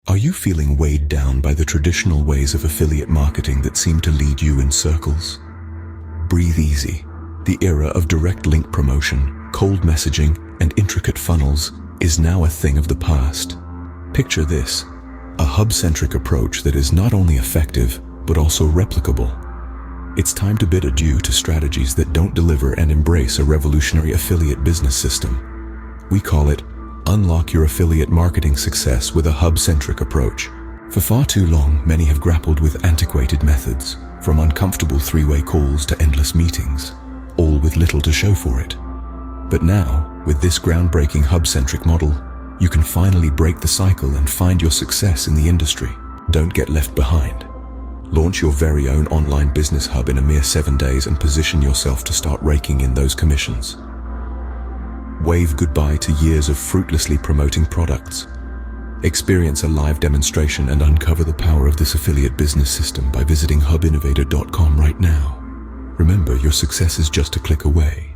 Are you feeling weighed down by the traditional ways of affiliate marketing that seem to lead you in circles? Breathe easy. The era of direct link promotion, cold messaging, and intricate funnels is now a thing of the past. Picture this, a hub-centric approach that is not only effective, but also replicable. It's time to bid adieu to strategies that don't deliver and embrace a revolutionary affiliate business system. We call it Unlock Your Affiliate Marketing Success with a Hub-Centric Approach. For far too long, many have grappled with antiquated methods, from uncomfortable three-way calls to endless meetings, all with little to show for it. But now, with this groundbreaking hub-centric model, you can finally break the cycle and find your success in the industry. Don't get left behind. Launch your very own online business hub in a mere 7 days and position yourself to start raking in those commissions. Wave goodbye to years of fruitlessly promoting products. Experience a live demonstration and uncover the power of this affiliate business system by visiting hubinnovator.com right now. Remember, your success is just a click away.